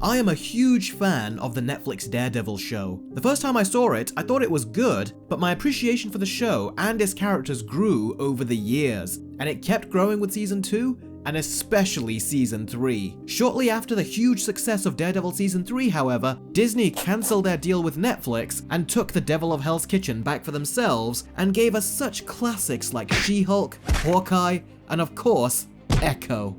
I am a huge fan of the Netflix Daredevil show. The first time I saw it, I thought it was good, but my appreciation for the show and its characters grew over the years, and it kept growing with season 2, and especially season 3. Shortly after the huge success of Daredevil season 3, however, Disney cancelled their deal with Netflix and took the Devil of Hell's Kitchen back for themselves and gave us such classics like She-Hulk, Hawkeye, and of course, Echo.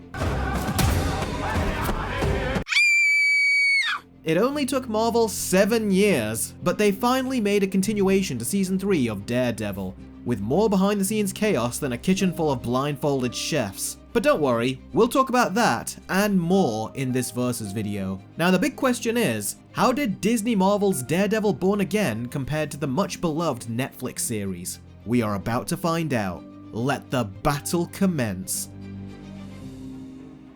It only took Marvel 7 years, but they finally made a continuation to season 3 of Daredevil, with more behind the scenes chaos than a kitchen full of blindfolded chefs. But don't worry, we'll talk about that and more in this Versus video. Now the big question is, how did Disney Marvel's Daredevil Born Again compared to the much beloved Netflix series? We are about to find out. Let the battle commence.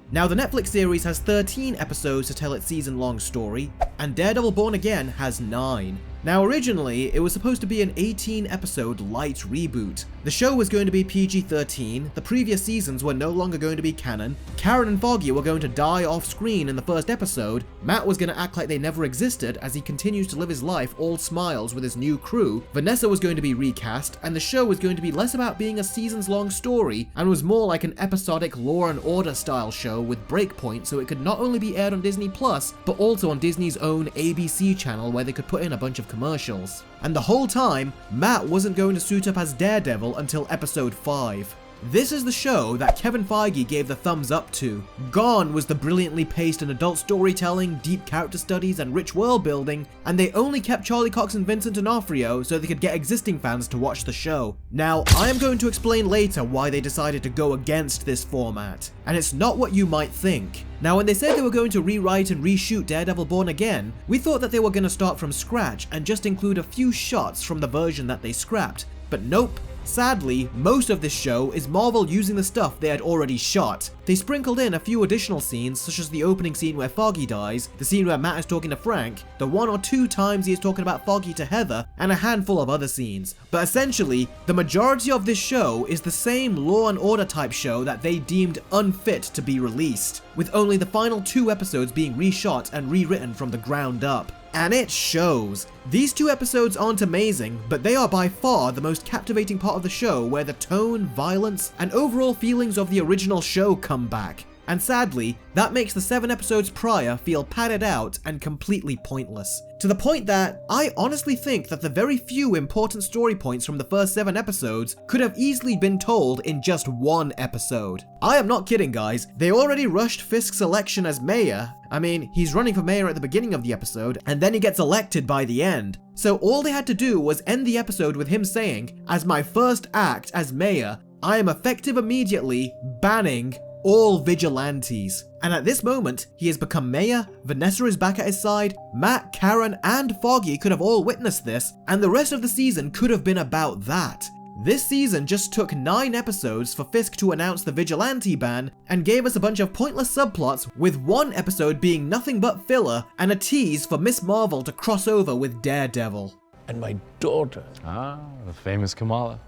Now the Netflix series has 13 episodes to tell its season-long story, and Daredevil Born Again has 9. Now originally, it was supposed to be an 18-episode light reboot. The show was going to be PG-13, the previous seasons were no longer going to be canon, Karen and Foggy were going to die off-screen in the first episode, Matt was going to act like they never existed as he continues to live his life all smiles with his new crew, Vanessa was going to be recast, and the show was going to be less about being a seasons-long story, and was more like an episodic Law and Order style show with breakpoints so it could not only be aired on Disney+, but also on Disney's own ABC channel where they could put in a bunch of commercials. And the whole time, Matt wasn't going to suit up as Daredevil until episode 5. This is the show that Kevin Feige gave the thumbs up to. Gone was the brilliantly paced and adult storytelling, deep character studies, and rich world building, and they only kept Charlie Cox and Vincent D'Onofrio so they could get existing fans to watch the show. Now, I am going to explain later why they decided to go against this format, and it's not what you might think. Now, when they said they were going to rewrite and reshoot Daredevil Born Again, we thought that they were going to start from scratch and just include a few shots from the version that they scrapped, but nope. Sadly, most of this show is Marvel using the stuff they had already shot. They sprinkled in a few additional scenes, such as the opening scene where Foggy dies, the scene where Matt is talking to Frank, the 1 or 2 times he is talking about Foggy to Heather, and a handful of other scenes. But essentially, the majority of this show is the same Law and Order type show that they deemed unfit to be released, with only the final 2 episodes being reshot and rewritten from the ground up. And it shows. These 2 episodes aren't amazing, but they are by far the most captivating part of the show, where the tone, violence, and overall feelings of the original show come back. And sadly, that makes the 7 episodes prior feel padded out and completely pointless. To the point that I honestly think that the very few important story points from the first 7 episodes could have easily been told in just 1 episode. I am not kidding, guys. They already rushed Fisk's election as mayor. I mean, he's running for mayor at the beginning of the episode, and then he gets elected by the end. So all they had to do was end the episode with him saying, "As my first act as mayor, I am effective immediately banning all vigilantes." And at this moment, he has become mayor, Vanessa is back at his side, Matt, Karen, and Foggy could have all witnessed this, and the rest of the season could have been about that. This season just took 9 episodes for Fisk to announce the vigilante ban and gave us a bunch of pointless subplots, with 1 episode being nothing but filler and a tease for Miss Marvel to cross over with Daredevil. And my daughter. Ah, the famous Kamala.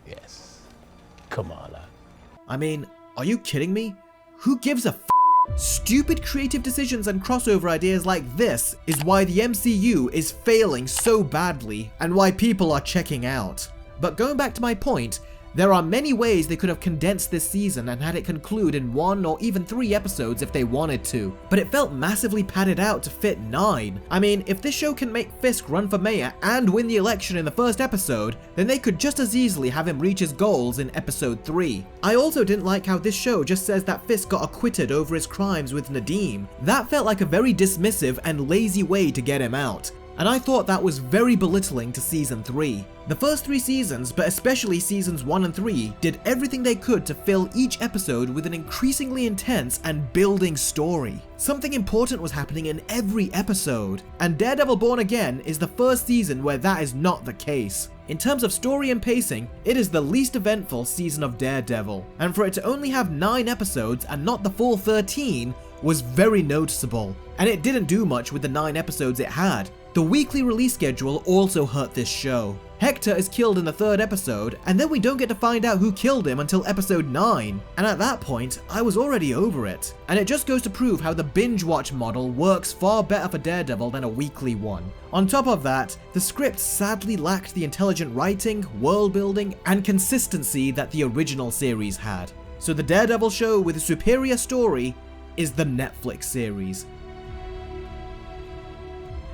Yes, Kamala. I mean, are you kidding me? Who gives a f***? Stupid creative decisions and crossover ideas like this is why the MCU is failing so badly and why people are checking out. But going back to my point, there are many ways they could have condensed this season and had it conclude in 1 or even 3 episodes if they wanted to, but it felt massively padded out to fit 9. I mean, if this show can make Fisk run for mayor and win the election in the first episode, then they could just as easily have him reach his goals in episode 3. I also didn't like how this show just says that Fisk got acquitted over his crimes with Nadeem. That felt like a very dismissive and lazy way to get him out, and I thought that was very belittling to season 3. The first 3 seasons, but especially seasons 1 and 3, did everything they could to fill each episode with an increasingly intense and building story. Something important was happening in every episode, and Daredevil Born Again is the first season where that is not the case. In terms of story and pacing, it is the least eventful season of Daredevil, and for it to only have 9 episodes and not the full 13 was very noticeable, and it didn't do much with the 9 episodes it had. The weekly release schedule also hurt this show. Hector is killed in the 3rd episode, and then we don't get to find out who killed him until episode 9, and at that point, I was already over it. And it just goes to prove how the binge watch model works far better for Daredevil than a weekly one. On top of that, the script sadly lacked the intelligent writing, world building, and consistency that the original series had. So the Daredevil show with a superior story is the Netflix series.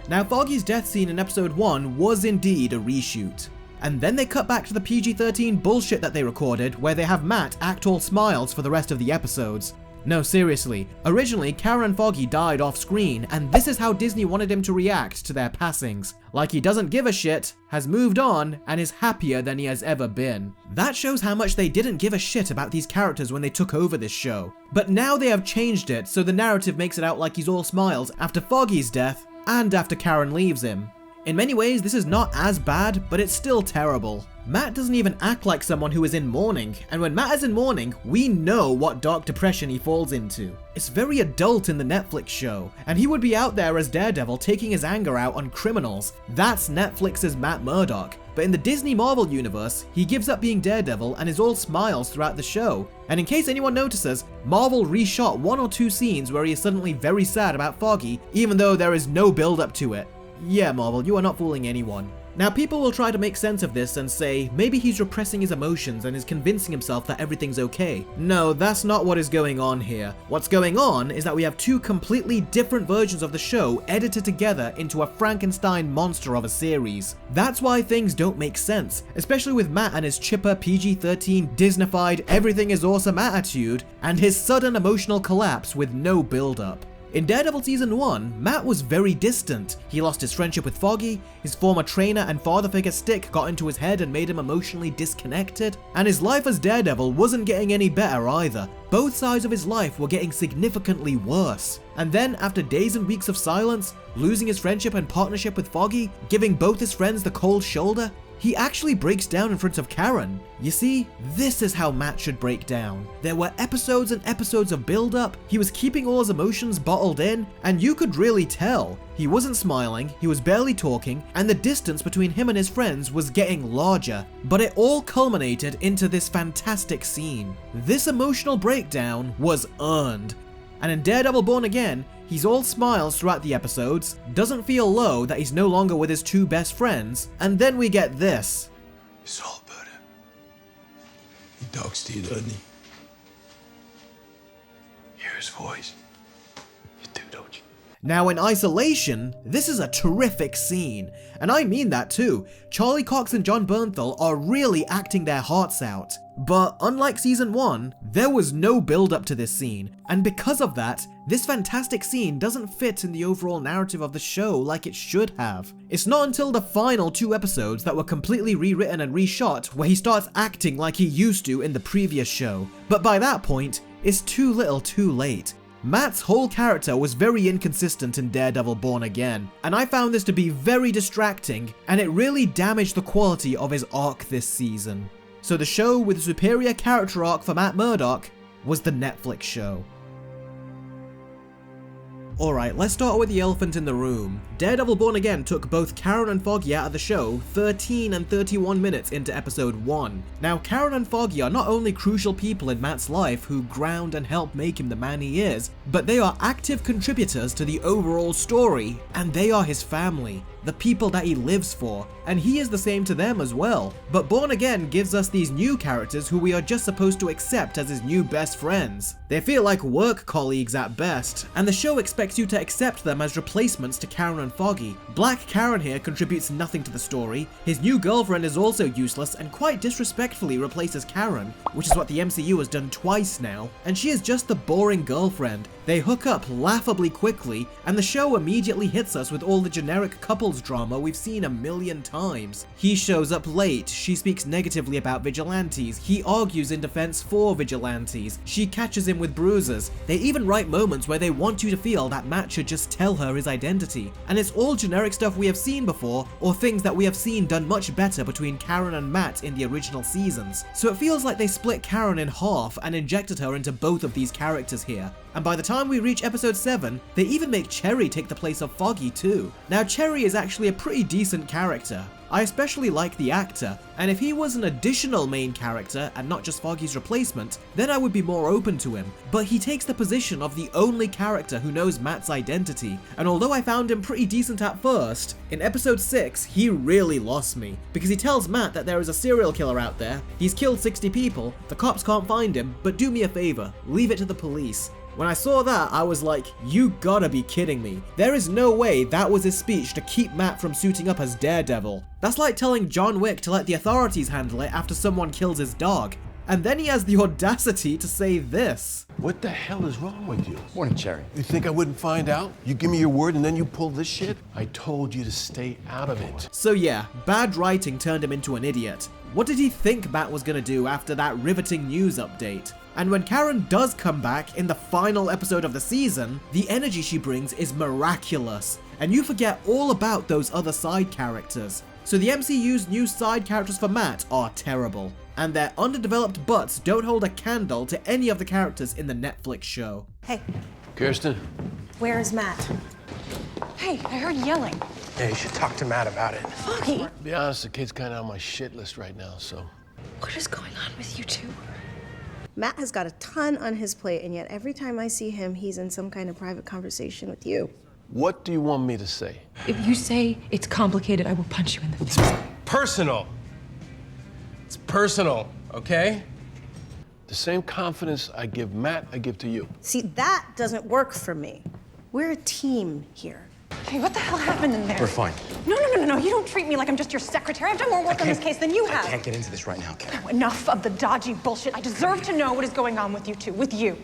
Now, Foggy's death scene in episode 1 was indeed a reshoot. And then they cut back to the PG-13 bullshit that they recorded, where they have Matt act all smiles for the rest of the episodes. No, seriously, originally Karen and Foggy died off screen, and this is how Disney wanted him to react to their passings. Like he doesn't give a shit, has moved on, and is happier than he has ever been. That shows how much they didn't give a shit about these characters when they took over this show. But now they have changed it, so the narrative makes it out like he's all smiles after Foggy's death, and after Karen leaves him. In many ways, this is not as bad, but it's still terrible. Matt doesn't even act like someone who is in mourning, and when Matt is in mourning, we know what dark depression he falls into. It's very adult in the Netflix show, and he would be out there as Daredevil taking his anger out on criminals. That's Netflix's Matt Murdock. But in the Disney Marvel universe, he gives up being Daredevil and is all smiles throughout the show. And in case anyone notices, Marvel reshot 1 or 2 scenes where he is suddenly very sad about Foggy, even though there is no build up to it. Yeah, Marvel, you are not fooling anyone. Now, people will try to make sense of this and say, maybe he's repressing his emotions and is convincing himself that everything's okay. No, that's not what is going on here. What's going on is that we have 2 completely different versions of the show edited together into a Frankenstein monster of a series. That's why things don't make sense, especially with Matt and his chipper PG-13 Disneyfied everything is awesome attitude, and his sudden emotional collapse with no build-up. In Daredevil Season 1, Matt was very distant. He lost his friendship with Foggy, his former trainer and father figure Stick got into his head and made him emotionally disconnected, and his life as Daredevil wasn't getting any better either. Both sides of his life were getting significantly worse. And then, after days and weeks of silence, losing his friendship and partnership with Foggy, giving both his friends the cold shoulder, he actually breaks down in front of Karen. You see, this is how Matt should break down. There were episodes and episodes of build-up, he was keeping all his emotions bottled in, and you could really tell. He wasn't smiling, he was barely talking, and the distance between him and his friends was getting larger. But it all culminated into this fantastic scene. This emotional breakdown was earned. And in Daredevil Born Again, he's all smiles throughout the episodes, doesn't feel low that he's no longer with his 2 best friends, and then we get this. It's all better. He talks to you, doesn't he? Hear his voice. You do, don't you? Now in isolation, this is a terrific scene, and I mean that too. Charlie Cox and John Bernthal are really acting their hearts out. But unlike Season 1, there was no build up to this scene, and because of that, this fantastic scene doesn't fit in the overall narrative of the show like it should have. It's not until the final 2 episodes that were completely rewritten and reshot where he starts acting like he used to in the previous show, but by that point, it's too little too late. Matt's whole character was very inconsistent in Daredevil Born Again, and I found this to be very distracting, and it really damaged the quality of his arc this season. So the show with a superior character arc for Matt Murdock was the Netflix show. Alright, let's start with the elephant in the room. Daredevil Born Again took both Karen and Foggy out of the show 13 and 31 minutes into episode 1. Now, Karen and Foggy are not only crucial people in Matt's life who ground and help make him the man he is, but they are active contributors to the overall story, and they are his family, the people that he lives for, and he is the same to them as well. But Born Again gives us these new characters who we are just supposed to accept as his new best friends. They feel like work colleagues at best, and the show expects you to accept them as replacements to Karen and Foggy. Black Karen here contributes nothing to the story, his new girlfriend is also useless and quite disrespectfully replaces Karen, which is what the MCU has done twice now, and she is just the boring girlfriend. They hook up laughably quickly, and the show immediately hits us with all the generic couples drama we've seen a million times. He shows up late, she speaks negatively about vigilantes, he argues in defense for vigilantes, she catches him with bruises. They even write moments where they want you to feel that Matt should just tell her his identity, and it's all generic stuff we have seen before, or things that we have seen done much better between Karen and Matt in the original seasons. So it feels like they split Karen in half and injected her into both of these characters here. And by the time we reach episode 7, they even make Cherry take the place of Foggy too. Now Cherry is actually a pretty decent character. I especially like the actor, and if he was an additional main character and not just Foggy's replacement, then I would be more open to him. But he takes the position of the only character who knows Matt's identity, and although I found him pretty decent at first, in episode 6 he really lost me, because he tells Matt that there is a serial killer out there, he's killed 60 people, the cops can't find him, but do me a favor, leave it to the police. When I saw that, I was like, you gotta be kidding me. There is no way that was his speech to keep Matt from suiting up as Daredevil. That's like telling John Wick to let the authorities handle it after someone kills his dog. And then he has the audacity to say this. What the hell is wrong with you? Morning, Cherry. You think I wouldn't find out? You give me your word and then you pull this shit? I told you to stay out of it. So yeah, bad writing turned him into an idiot. What did he think Matt was gonna do after that riveting news update? And when Karen does come back in the final episode of the season, the energy she brings is miraculous, and you forget all about those other side characters. So the MCU's new side characters for Matt are terrible, and their underdeveloped butts don't hold a candle to any of the characters in the Netflix show. Hey, Kirsten? where is Matt? Hey, I heard yelling. Yeah, you should talk to Matt about it. Foggy! To be honest, the kid's kind of on my shit list right now, so. What is going on with you two? Matt has got a ton on his plate, and yet every time I see him, he's in some kind of private conversation with you. What do you want me to say? If you say it's complicated, I will punch you in the face. Personal. It's personal, okay? The same confidence I give Matt, I give to you. See, that doesn't work for me. We're a team here. Hey, what the hell happened in there? We're fine. No. You don't treat me like I'm just your secretary. I've done more work on this case than you have. I can't get into this right now, Karen. Enough of the dodgy bullshit. I deserve to know what is going on with you two, with you.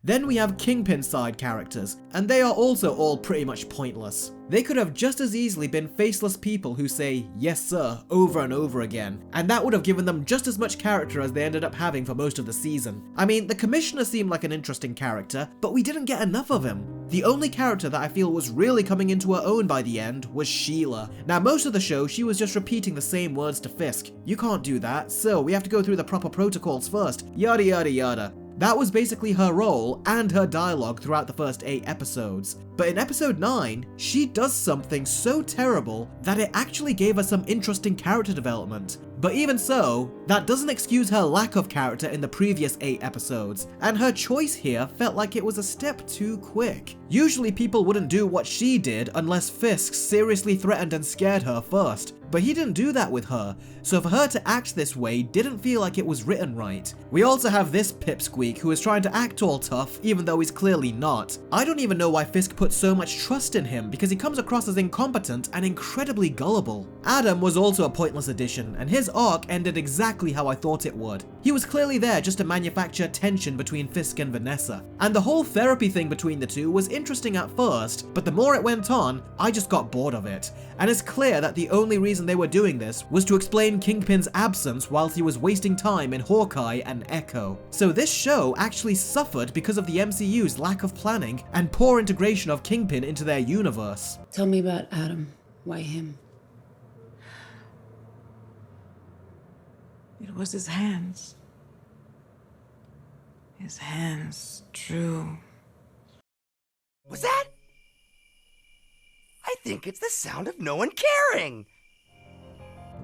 Then we have Kingpin side characters, and they are also all pretty much pointless. They could have just as easily been faceless people who say, yes sir, over and over again, and that would have given them just as much character as they ended up having for most of the season. I mean, the Commissioner seemed like an interesting character, but we didn't get enough of him. The only character that I feel was really coming into her own by the end was Sheila. Now most of the show, she was just repeating the same words to Fisk. You can't do that, so we have to go through the proper protocols first, yada yada yada. That was basically her role and her dialogue throughout the first 8 episodes. But in episode 9, she does something so terrible that it actually gave us some interesting character development. But even so, that doesn't excuse her lack of character in the previous 8 episodes, and her choice here felt like it was a step too quick. Usually people wouldn't do what she did unless Fisk seriously threatened and scared her first, but he didn't do that with her, so for her to act this way didn't feel like it was written right. We also have this pipsqueak who is trying to act all tough even though he's clearly not. I don't even know why Fisk put so much trust in him because he comes across as incompetent and incredibly gullible. Adam was also a pointless addition, and his arc ended exactly how I thought it would. He was clearly there just to manufacture tension between Fisk and Vanessa, and the whole therapy thing between the two was interesting at first, but the more it went on, I just got bored of it. And it's clear that the only reason they were doing this was to explain Kingpin's absence whilst he was wasting time in Hawkeye and Echo. So this show actually suffered because of the MCU's lack of planning and poor integration of Kingpin into their universe. Tell me about Adam. Why him? It was his hands. His hands drew. Was that? I think it's the sound of no one caring.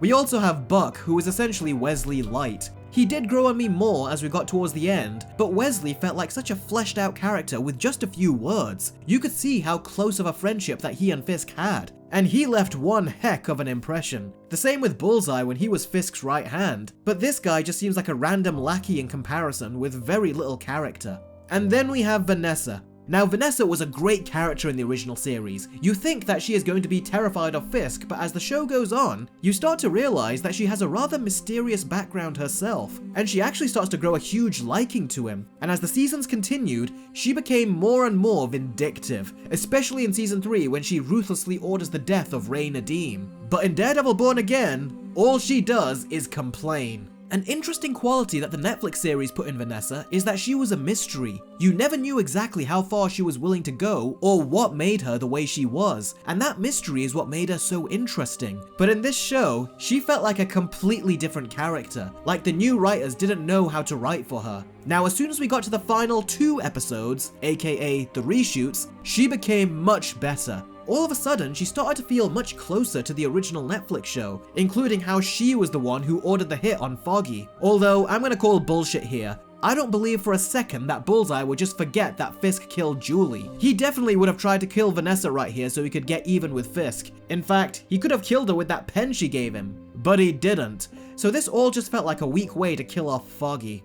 We also have Buck, who is essentially Wesley Light. He did grow on me more as we got towards the end, but Wesley felt like such a fleshed out character with just a few words. You could see how close of a friendship that he and Fisk had, and he left one heck of an impression. The same with Bullseye when he was Fisk's right hand, but this guy just seems like a random lackey in comparison with very little character. And then we have Vanessa. Now Vanessa was a great character in the original series. You think that she is going to be terrified of Fisk, but as the show goes on, you start to realize that she has a rather mysterious background herself, and she actually starts to grow a huge liking to him. And as the seasons continued, she became more and more vindictive, especially in season 3 when she ruthlessly orders the death of Ray Nadeem. But in Daredevil Born Again, all she does is complain. An interesting quality that the Netflix series put in Vanessa is that she was a mystery. You never knew exactly how far she was willing to go or what made her the way she was, and that mystery is what made her so interesting. But in this show, she felt like a completely different character, like the new writers didn't know how to write for her. Now, as soon as we got to the final 2 episodes, aka the reshoots, she became much better. All of a sudden, she started to feel much closer to the original Netflix show, including how she was the one who ordered the hit on Foggy. Although, I'm gonna call bullshit here. I don't believe for a second that Bullseye would just forget that Fisk killed Julie. He definitely would have tried to kill Vanessa right here so he could get even with Fisk. In fact, he could have killed her with that pen she gave him, but he didn't. So this all just felt like a weak way to kill off Foggy.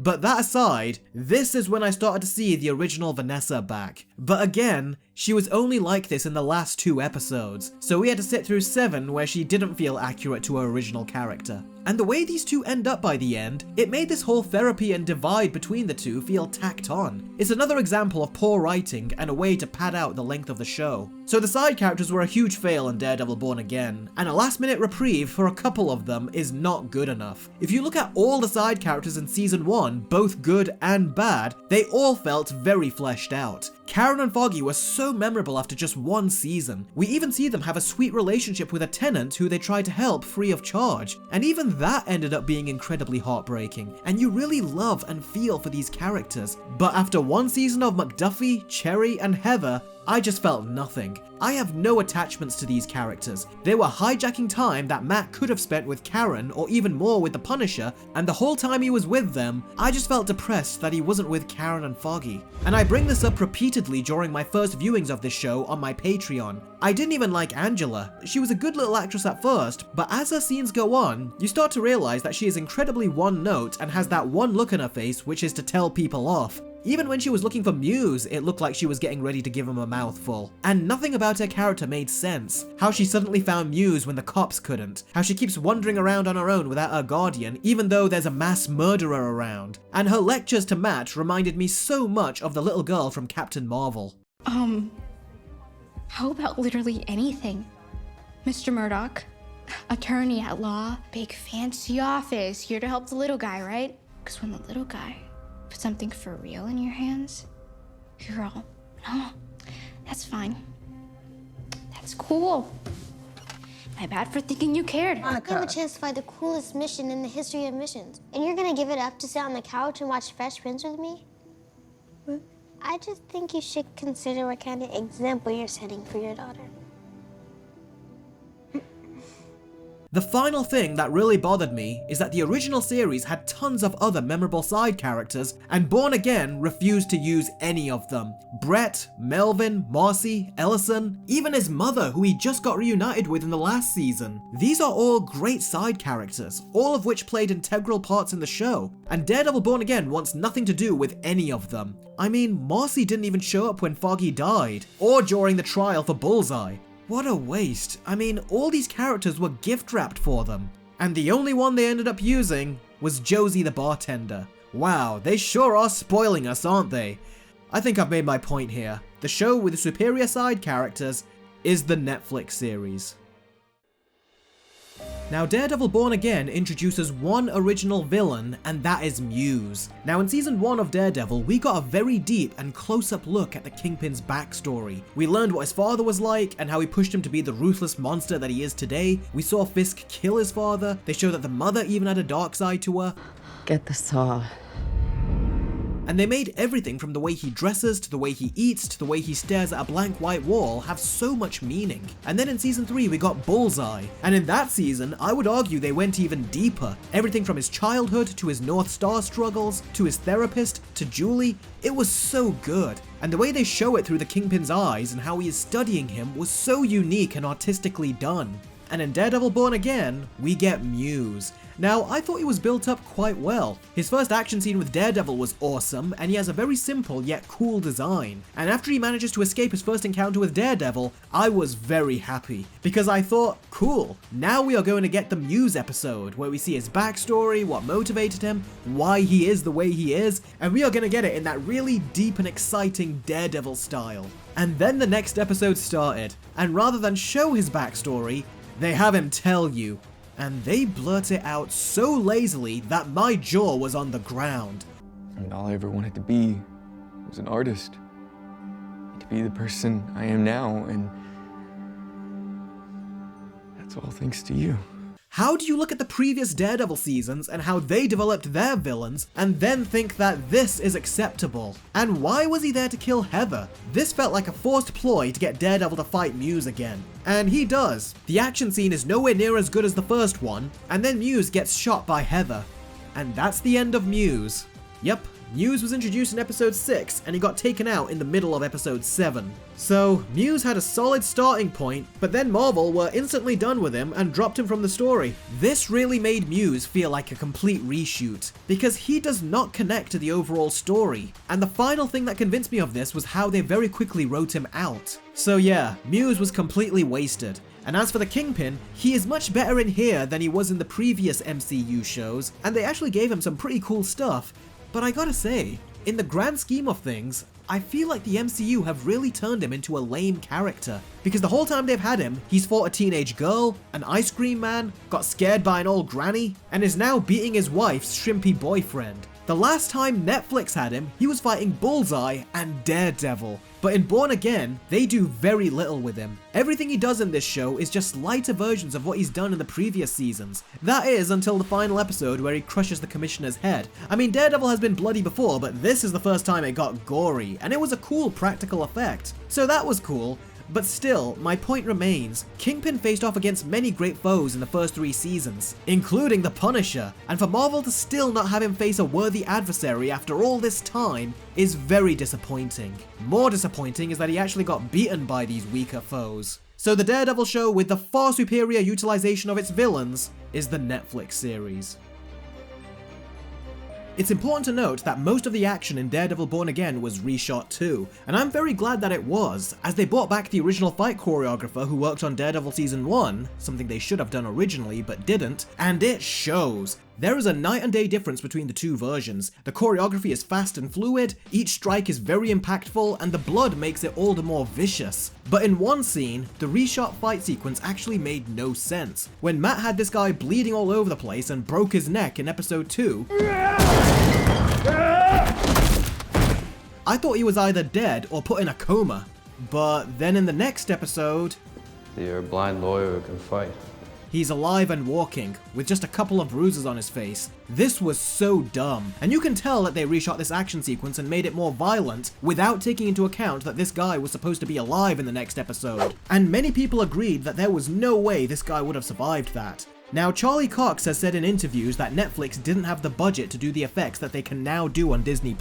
But that aside, this is when I started to see the original Vanessa back. But again, she was only like this in the last 2 episodes, so we had to sit through 7 where she didn't feel accurate to her original character. And the way these two end up by the end, it made this whole therapy and divide between the two feel tacked on. It's another example of poor writing and a way to pad out the length of the show. So the side characters were a huge fail in Daredevil Born Again, and a last minute reprieve for a couple of them is not good enough. If you look at all the side characters in season 1, both good and bad, they all felt very fleshed out. Karen and Foggy were so memorable after just 1 season. We even see them have a sweet relationship with a tenant who they try to help free of charge, and even that ended up being incredibly heartbreaking, and you really love and feel for these characters. But after 1 season of McDuffie, Cherry, and Heather, I just felt nothing. I have no attachments to these characters. They were hijacking time that Matt could have spent with Karen or even more with the Punisher, and the whole time he was with them, I just felt depressed that he wasn't with Karen and Foggy. And I bring this up repeatedly during my first viewings of this show on my Patreon. I didn't even like Angela. She was a good little actress at first, but as her scenes go on, you start to realize that she is incredibly one note and has that one look on her face which is to tell people off. Even when she was looking for Muse, it looked like she was getting ready to give him a mouthful. And nothing about her character made sense. How she suddenly found Muse when the cops couldn't. How she keeps wandering around on her own without her guardian, even though there's a mass murderer around. And her lectures to Matt reminded me so much of the little girl from Captain Marvel. How about literally anything? Mr. Murdoch, attorney at law, big fancy office, here to help the little guy, right? Because when the little guy put something for real in your hands, you're all, no, that's fine. That's cool. My bad for thinking you cared. You have a chance to find the coolest mission in the history of missions, and you're gonna give it up to sit on the couch and watch Fresh Prince with me? What? I just think you should consider what kind of example you're setting for your daughter. The final thing that really bothered me is that the original series had tons of other memorable side characters, and Born Again refused to use any of them. Brett, Melvin, Marcy, Ellison, even his mother who he just got reunited with in the last season. These are all great side characters, all of which played integral parts in the show, and Daredevil Born Again wants nothing to do with any of them. I mean, Marcy didn't even show up when Foggy died, or during the trial for Bullseye. What a waste. I mean, all these characters were gift wrapped for them. And the only one they ended up using was Josie the bartender. Wow, they sure are spoiling us, aren't they? I think I've made my point here. The show with the superior side characters is the Netflix series. Now, Daredevil Born Again introduces one original villain, and that is Muse. Now, in season 1 of Daredevil, we got a very deep and close-up look at the Kingpin's backstory. We learned what his father was like, and how he pushed him to be the ruthless monster that he is today. We saw Fisk kill his father. They showed that the mother even had a dark side to her. Get the saw. And they made everything from the way he dresses, to the way he eats, to the way he stares at a blank white wall have so much meaning. And then in season 3 we got Bullseye, and in that season I would argue they went even deeper. Everything from his childhood, to his North Star struggles, to his therapist, to Julie, it was so good. And the way they show it through the Kingpin's eyes and how he is studying him was so unique and artistically done. And in Daredevil Born Again, we get Muse. Now, I thought he was built up quite well. His first action scene with Daredevil was awesome, and he has a very simple yet cool design. And after he manages to escape his first encounter with Daredevil, I was very happy, because I thought, cool, now we are going to get the Muse episode, where we see his backstory, what motivated him, why he is the way he is, and we are going to get it in that really deep and exciting Daredevil style. And then the next episode started, and rather than show his backstory, they have him tell you. and they blurt it out so lazily that my jaw was on the ground. I mean, all I ever wanted to be was an artist. To be the person I am now, and that's all thanks to you. How do you look at the previous Daredevil seasons and how they developed their villains and then think that this is acceptable? And why was he there to kill Heather? This felt like a forced ploy to get Daredevil to fight Muse again. And he does. The action scene is nowhere near as good as the first one, and then Muse gets shot by Heather. And that's the end of Muse. Yep. Muse was introduced in episode 6 and he got taken out in the middle of episode 7. So Muse had a solid starting point, but then Marvel were instantly done with him and dropped him from the story. This really made Muse feel like a complete reshoot, because he does not connect to the overall story. And the final thing that convinced me of this was how they very quickly wrote him out. So yeah, Muse was completely wasted. And as for the Kingpin, he is much better in here than he was in the previous MCU shows, and they actually gave him some pretty cool stuff. But I gotta say, in the grand scheme of things, I feel like the MCU have really turned him into a lame character. Because the whole time they've had him, he's fought a teenage girl, an ice cream man, got scared by an old granny, and is now beating his wife's shrimpy boyfriend. The last time Netflix had him, he was fighting Bullseye and Daredevil. But in Born Again, they do very little with him. Everything he does in this show is just lighter versions of what he's done in the previous seasons. That is, until the final episode where he crushes the Commissioner's head. I mean, Daredevil has been bloody before, but this is the first time it got gory, and it was a cool practical effect. So that was cool. But still, my point remains, Kingpin faced off against many great foes in the first 3 seasons, including the Punisher, and for Marvel to still not have him face a worthy adversary after all this time is very disappointing. More disappointing is that he actually got beaten by these weaker foes. So the Daredevil show with the far superior utilization of its villains is the Netflix series. It's important to note that most of the action in Daredevil Born Again was reshot too, and I'm very glad that it was, as they brought back the original fight choreographer who worked on Daredevil Season 1, something they should have done originally but didn't, and it shows. There is a night and day difference between the two versions. The choreography is fast and fluid, each strike is very impactful, and the blood makes it all the more vicious. But in one scene, the reshot fight sequence actually made no sense. When Matt had this guy bleeding all over the place and broke his neck in episode 2, I thought he was either dead or put in a coma. But then in the next episode, you're a blind lawyer who can fight. He's alive and walking, with just a couple of bruises on his face. This was so dumb, and you can tell that they reshot this action sequence and made it more violent without taking into account that this guy was supposed to be alive in the next episode. And many people agreed that there was no way this guy would have survived that. Now, Charlie Cox has said in interviews that Netflix didn't have the budget to do the effects that they can now do on Disney+.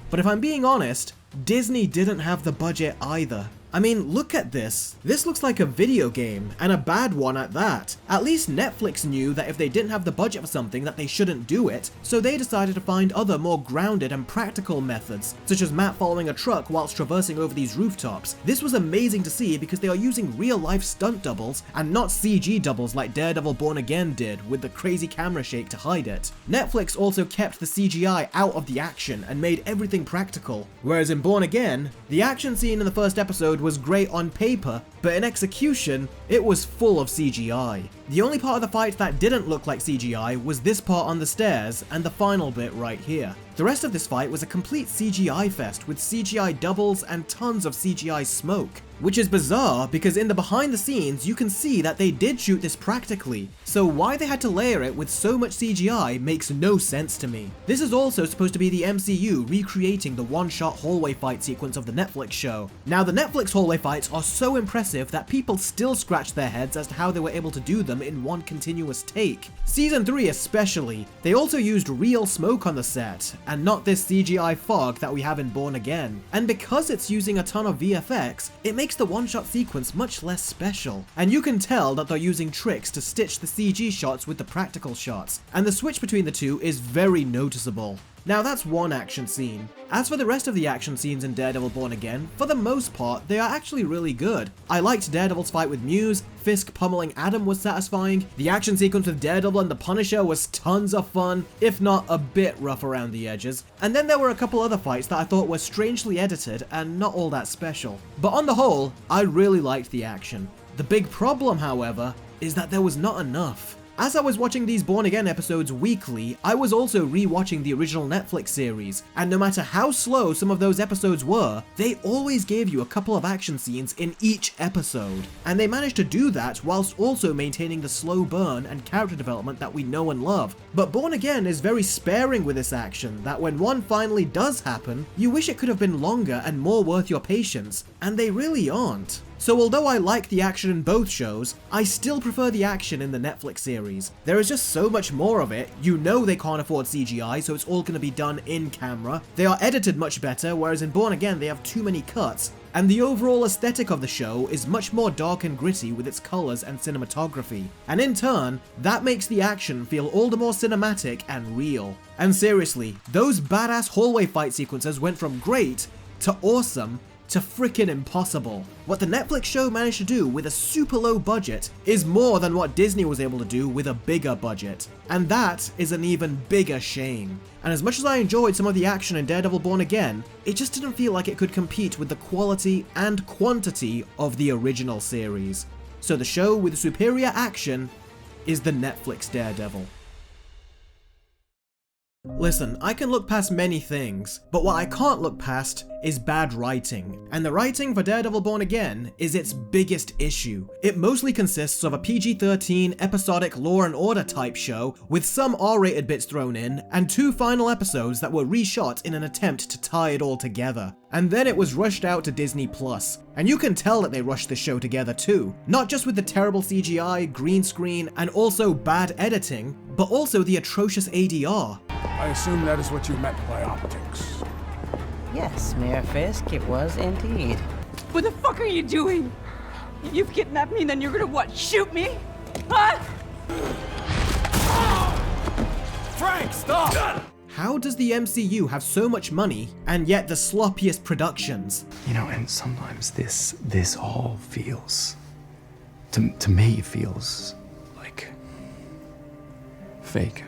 But if I'm being honest, Disney didn't have the budget either. I mean, look at this. This looks like a video game, and a bad one at that. At least Netflix knew that if they didn't have the budget for something that they shouldn't do it, so they decided to find other more grounded and practical methods, such as Matt following a truck whilst traversing over these rooftops. This was amazing to see because they are using real-life stunt doubles and not CG doubles like Daredevil Born Again did with the crazy camera shake to hide it. Netflix also kept the CGI out of the action and made everything practical, whereas in Born Again, the action scene in the first episode was great on paper, but in execution, it was full of CGI. The only part of the fight that didn't look like CGI was this part on the stairs and the final bit right here. The rest of this fight was a complete CGI fest with CGI doubles and tons of CGI smoke. Which is bizarre because in the behind the scenes you can see that they did shoot this practically, so why they had to layer it with so much CGI makes no sense to me. This is also supposed to be the MCU recreating the one-shot hallway fight sequence of the Netflix show. Now the Netflix hallway fights are so impressive that people still scratch their heads as to how they were able to do them in one continuous take. Season 3 especially, they also used real smoke on the set, and not this CGI fog that we have in Born Again. And because it's using a ton of VFX, it makes the one-shot sequence much less special. And you can tell that they're using tricks to stitch the CG shots with the practical shots, and the switch between the two is very noticeable. Now that's one action scene. As for the rest of the action scenes in Daredevil Born Again, for the most part, they are actually really good. I liked Daredevil's fight with Muse, Fisk pummeling Adam was satisfying, the action sequence with Daredevil and the Punisher was tons of fun, if not a bit rough around the edges, and then there were a couple other fights that I thought were strangely edited and not all that special. But on the whole, I really liked the action. The big problem, however, is that there was not enough. As I was watching these Born Again episodes weekly, I was also re-watching the original Netflix series, and no matter how slow some of those episodes were, they always gave you a couple of action scenes in each episode. And they managed to do that whilst also maintaining the slow burn and character development that we know and love. But Born Again is very sparing with this action, that when one finally does happen, you wish it could have been longer and more worth your patience, and they really aren't. So although I like the action in both shows, I still prefer the action in the Netflix series. There is just so much more of it. You know they can't afford CGI, so it's all going to be done in camera. They are edited much better, whereas in Born Again they have too many cuts. And the overall aesthetic of the show is much more dark and gritty with its colors and cinematography. And in turn, that makes the action feel all the more cinematic and real. And seriously, those badass hallway fight sequences went from great to awesome to frickin' impossible. What the Netflix show managed to do with a super low budget is more than what Disney was able to do with a bigger budget. And that is an even bigger shame. And as much as I enjoyed some of the action in Daredevil Born Again, it just didn't feel like it could compete with the quality and quantity of the original series. So the show with the superior action is the Netflix Daredevil. Listen, I can look past many things, but what I can't look past is bad writing. And the writing for Daredevil Born Again is its biggest issue. It mostly consists of a PG-13 episodic Law and Order type show with some R-rated bits thrown in, and 2 final episodes that were reshot in an attempt to tie it all together. And then it was rushed out to Disney+. And you can tell that they rushed the show together too. Not just with the terrible CGI, green screen, and also bad editing, but also the atrocious ADR. I assume that is what you meant by optics. Yes, Mayor Fisk, it was indeed. What the fuck are you doing? You've kidnapped me and then you're gonna what, shoot me? Huh? Frank, stop! How does the MCU have so much money and yet the sloppiest productions? You know, and sometimes this all feels, to me, feels like fake.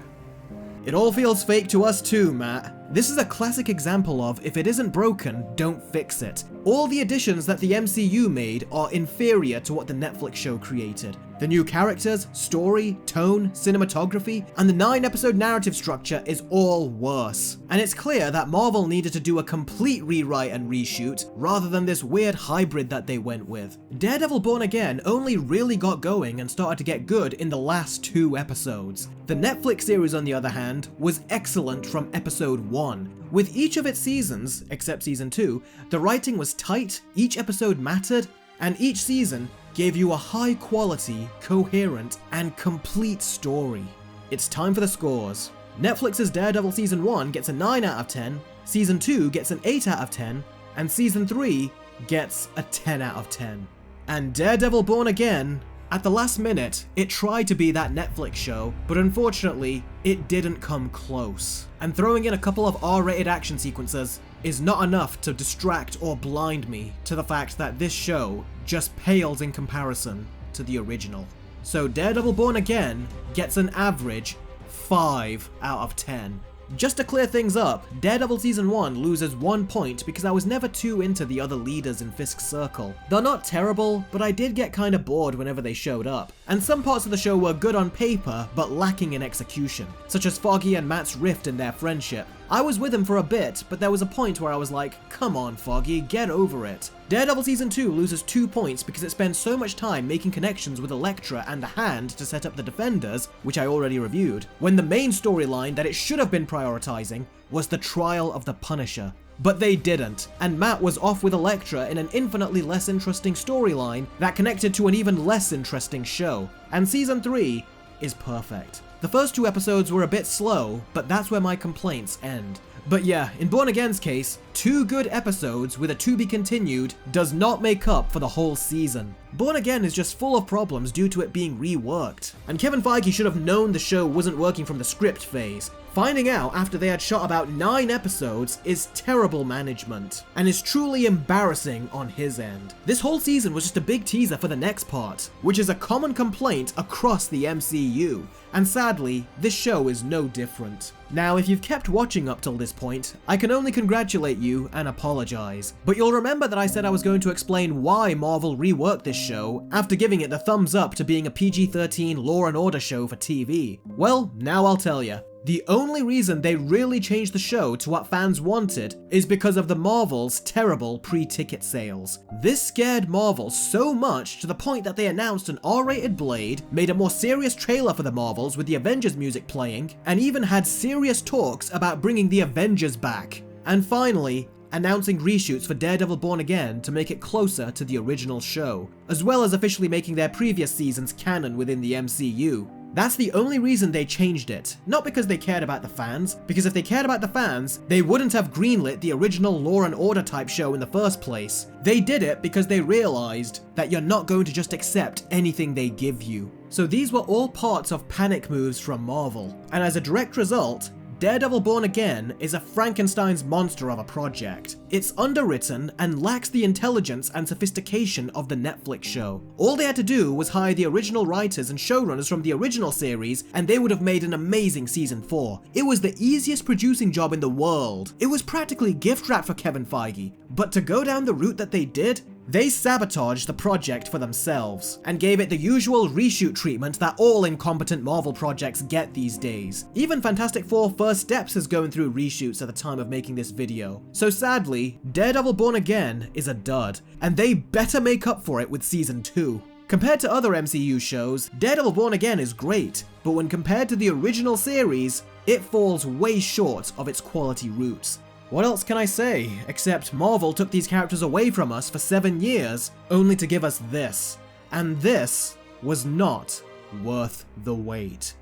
It all feels fake to us too, Matt. This is a classic example of if it isn't broken, don't fix it. All the additions that the MCU made are inferior to what the Netflix show created. The new characters, story, tone, cinematography, and the 9-episode narrative structure is all worse. And it's clear that Marvel needed to do a complete rewrite and reshoot, rather than this weird hybrid that they went with. Daredevil Born Again only really got going and started to get good in the last 2 episodes. The Netflix series, on the other hand, was excellent from episode 1. With each of its seasons, except season 2, the writing was tight, each episode mattered, and each season gave you a high quality, coherent, and complete story. It's time for the scores. Netflix's Daredevil Season 1 gets a 9 out of 10, Season 2 gets an 8 out of 10, and Season 3 gets a 10 out of 10. And Daredevil Born Again, at the last minute, it tried to be that Netflix show, but unfortunately, it didn't come close. And throwing in a couple of R-rated action sequences is not enough to distract or blind me to the fact that this show just pales in comparison to the original. So Daredevil Born Again gets an average 5 out of 10. Just to clear things up, Daredevil Season 1 loses 1 point because I was never too into the other leaders in Fisk's circle. They're not terrible, but I did get kinda bored whenever they showed up. And some parts of the show were good on paper, but lacking in execution, such as Foggy and Matt's rift in their friendship. I was with him for a bit, but there was a point where I was like, come on Foggy, get over it. Daredevil Season 2 loses 2 points because it spends so much time making connections with Elektra and the Hand to set up the Defenders, which I already reviewed, when the main storyline that it should have been prioritizing was the trial of the Punisher. But they didn't, and Matt was off with Elektra in an infinitely less interesting storyline that connected to an even less interesting show, and Season 3 is perfect. The first 2 episodes were a bit slow, but that's where my complaints end. But yeah, in Born Again's case, 2 good episodes with a to be continued does not make up for the whole season. Born Again is just full of problems due to it being reworked. And Kevin Feige should have known the show wasn't working from the script phase. Finding out after they had shot about 9 episodes is terrible management, and is truly embarrassing on his end. This whole season was just a big teaser for the next part, which is a common complaint across the MCU, and sadly, this show is no different. Now, if you've kept watching up till this point, I can only congratulate you and apologize. But you'll remember that I said I was going to explain why Marvel reworked this show after giving it the thumbs up to being a PG-13 Law and Order show for TV. Well, now I'll tell you. The only reason they really changed the show to what fans wanted is because of the Marvel's terrible pre-ticket sales. This scared Marvel so much to the point that they announced an R-rated Blade, made a more serious trailer for the Marvels with the Avengers music playing, and even had serious talks about bringing the Avengers back. And finally, announcing reshoots for Daredevil Born Again to make it closer to the original show, as well as officially making their previous seasons canon within the MCU. That's the only reason they changed it, not because they cared about the fans, because if they cared about the fans, they wouldn't have greenlit the original Law and Order type show in the first place. They did it because they realized that you're not going to just accept anything they give you. So these were all parts of panic moves from Marvel, and as a direct result, Daredevil Born Again is a Frankenstein's monster of a project. It's underwritten and lacks the intelligence and sophistication of the Netflix show. All they had to do was hire the original writers and showrunners from the original series and they would have made an amazing season 4. It was the easiest producing job in the world. It was practically gift wrapped for Kevin Feige. But to go down the route that they did, they sabotaged the project for themselves, and gave it the usual reshoot treatment that all incompetent Marvel projects get these days. Even Fantastic Four First Steps is going through reshoots at the time of making this video. So sadly, Daredevil Born Again is a dud, and they better make up for it with season 2. Compared to other MCU shows, Daredevil Born Again is great, but when compared to the original series, it falls way short of its quality roots. What else can I say, except Marvel took these characters away from us for 7 years, only to give us this. And this was not worth the wait.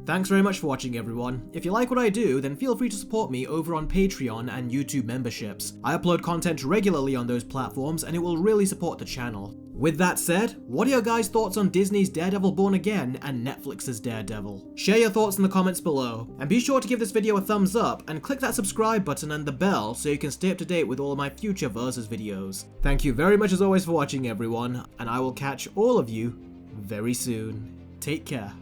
Thanks very much for watching, everyone. If you like what I do, then feel free to support me over on Patreon and YouTube memberships. I upload content regularly on those platforms and it will really support the channel. With that said, what are your guys' thoughts on Disney's Daredevil Born Again and Netflix's Daredevil? Share your thoughts in the comments below, and be sure to give this video a thumbs up and click that subscribe button and the bell so you can stay up to date with all of my future Versus videos. Thank you very much as always for watching, everyone, and I will catch all of you very soon. Take care.